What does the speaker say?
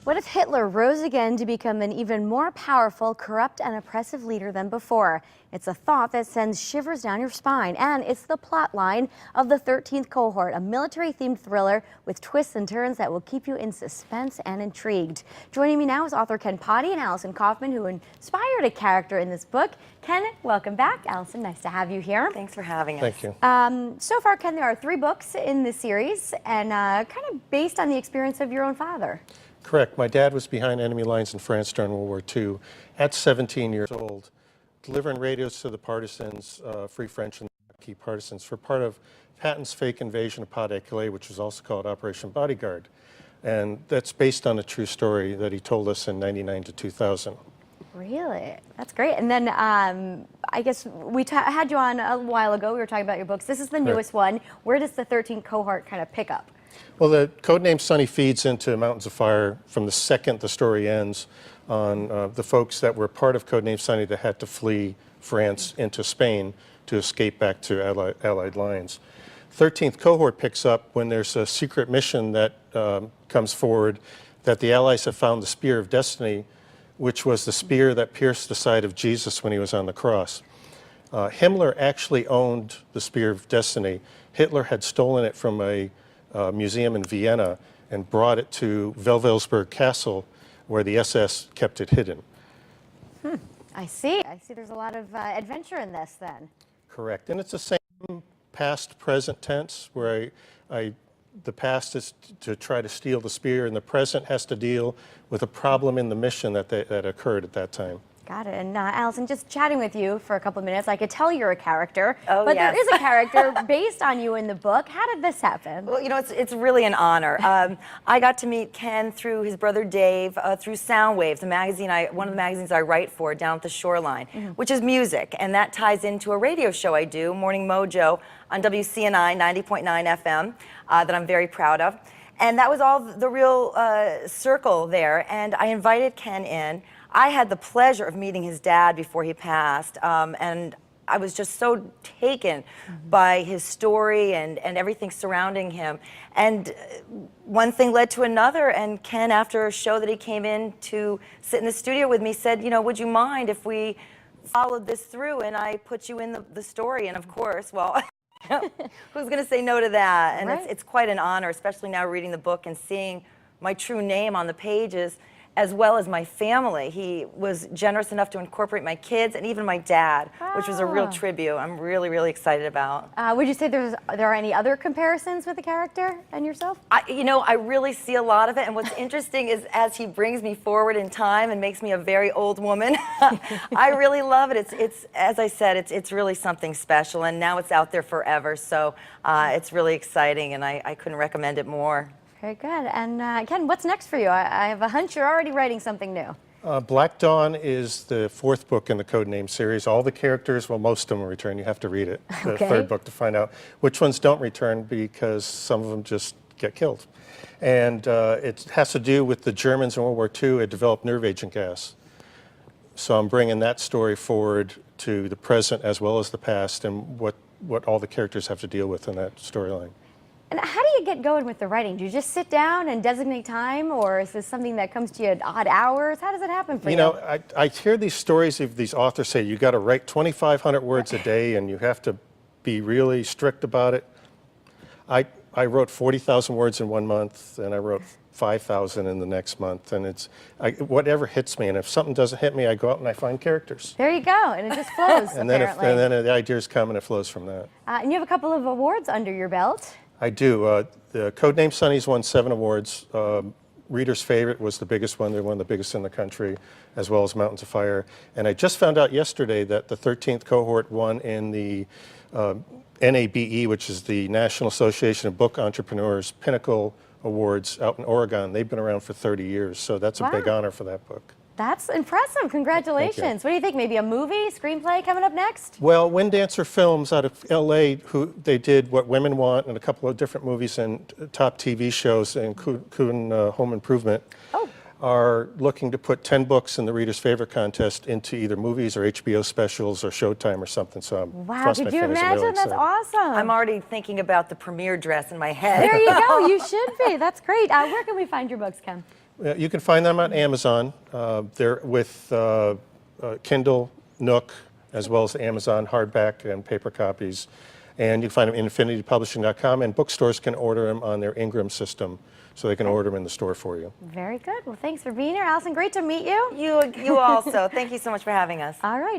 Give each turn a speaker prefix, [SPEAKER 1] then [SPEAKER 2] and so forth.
[SPEAKER 1] What if Hitler rose again to become an even more powerful, corrupt, and oppressive leader than before? It's a thought that sends shivers down your spine, and it's the plot line of the 13th Cohort, a military-themed thriller with twists and turns that will keep you in suspense and intrigued. Joining me now is author Ken Potty and Allison Kaufman, who inspired a character in this book. Ken, welcome back. Allison, nice to have you here.
[SPEAKER 2] Thanks for having us.
[SPEAKER 3] Thank you.
[SPEAKER 1] So far, Ken, there are 3 books in this series, and kind of based on the experience of your own father.
[SPEAKER 3] Correct. My dad was behind enemy lines in France during World War II at 17 years old, delivering radios to the partisans, Free French and key partisans, for part of Patton's fake invasion of Pas-de-Calais, which was also called Operation Bodyguard. And that's based on a true story that he told us in '99 to 2000.
[SPEAKER 1] Really? That's great. And then I guess we had you on a while ago. We were talking about your books. This is the newest one. Where does the 13th Cohort kind of pick up?
[SPEAKER 3] Well, the codename Sunny feeds into Mountains of Fire from the second the story ends on the folks that were part of Codename Sunny that had to flee France into Spain to escape back to Allied lines. 13th Cohort picks up when there's a secret mission that comes forward that the Allies have found the Spear of Destiny, which was the spear that pierced the side of Jesus when he was on the cross. Himmler actually owned the Spear of Destiny. Hitler had stolen it from a museum in Vienna and brought it to Wewelsburg Castle, where the SS kept it hidden.
[SPEAKER 1] I see. There's a lot of adventure in this then.
[SPEAKER 3] Correct. And it's the same past, present tense, where the past is to try to steal the spear, and the present has to deal with a problem in the mission that occurred at that time.
[SPEAKER 1] Got it. And Allison, just chatting with you for a couple of minutes, I could tell you're a character, but
[SPEAKER 2] yes.
[SPEAKER 1] There is a character based on you in the book. How did this happen?
[SPEAKER 2] Well, you know, it's really an honor. I got to meet Ken through his brother Dave, through Soundwaves, one of the magazines I write for down at the shoreline, which is music, and that ties into a radio show I do, Morning Mojo, on WCNI 90.9 FM, that I'm very proud of. And that was all the real circle there, and I invited Ken in. I had the pleasure of meeting his dad before he passed, and I was just so taken by his story and everything surrounding him. And one thing led to another, and Ken, after a show that he came in to sit in the studio with me, said, you know, would you mind if we followed this through and I put you in the story? And of course, well, who's going to say no to that? And it's quite an honor, especially now reading the book and seeing my true name on the pages, as well as my family. He was generous enough to incorporate my kids and even my dad, which was a real tribute. I'm really, really excited about.
[SPEAKER 1] Would you say there are any other comparisons with the character and yourself?
[SPEAKER 2] You know, I really see a lot of it, and what's interesting is as he brings me forward in time and makes me a very old woman, I really love it. It's as I said, it's really something special, and now it's out there forever, so it's really exciting, and I couldn't recommend it more.
[SPEAKER 1] Very good. And Ken, what's next for you? I have a hunch you're already writing something new.
[SPEAKER 3] Black Dawn is the 4th book in the Codename series. All the characters, well, most of them return. You have to read it, the 3rd book, to find out which ones don't return, because some of them just get killed. And it has to do with the Germans in World War II had developed nerve agent gas. So I'm bringing that story forward to the present as well as the past, and what all the characters have to deal with in that storyline.
[SPEAKER 1] And how do you get going with the writing? Do you just sit down and designate time, or is this something that comes to you at odd hours? How does it happen for you?
[SPEAKER 3] You know, I hear these stories of these authors say you got to write 2,500 words a day and you have to be really strict about it. I wrote 40,000 words in one month, and I wrote 5,000 in the next month, and whatever hits me, and if something doesn't hit me, I go out and I find characters.
[SPEAKER 1] There you go, and it just flows.
[SPEAKER 3] and then the ideas come and it flows from that.
[SPEAKER 1] And you have a couple of awards under your belt.
[SPEAKER 3] I do. The Codename Sunny's won 7 awards. Reader's Favorite was the biggest one. They're one of the biggest in the country, as well as Mountains of Fire. And I just found out yesterday that the 13th Cohort won in the NABE, which is the National Association of Book Entrepreneurs Pinnacle Awards out in Oregon. They've been around for 30 years, so that's a big honor for that book.
[SPEAKER 1] That's impressive. Congratulations. What do you think? Maybe a movie, screenplay coming up next?
[SPEAKER 3] Well, Wind Dancer Films out of LA, they did What Women Want and a couple of different movies and top TV shows, including Home Improvement, are looking to put 10 books in the Reader's Favorite contest into either movies or HBO specials or Showtime or something. So
[SPEAKER 1] wow, could you imagine? Really that's awesome.
[SPEAKER 2] I'm already thinking about the premiere dress in my head.
[SPEAKER 1] There you go. You should be. That's great. Where can we find your books, Ken?
[SPEAKER 3] You can find them on Amazon. They're with Kindle, Nook, as well as Amazon hardback and paper copies. And you can find them at infinitypublishing.com, and bookstores can order them on their Ingram system, so they can order them in the store for you.
[SPEAKER 1] Very good. Well, thanks for being here, Allison. Great to meet you.
[SPEAKER 2] You also. Thank you so much for having us.
[SPEAKER 1] All right.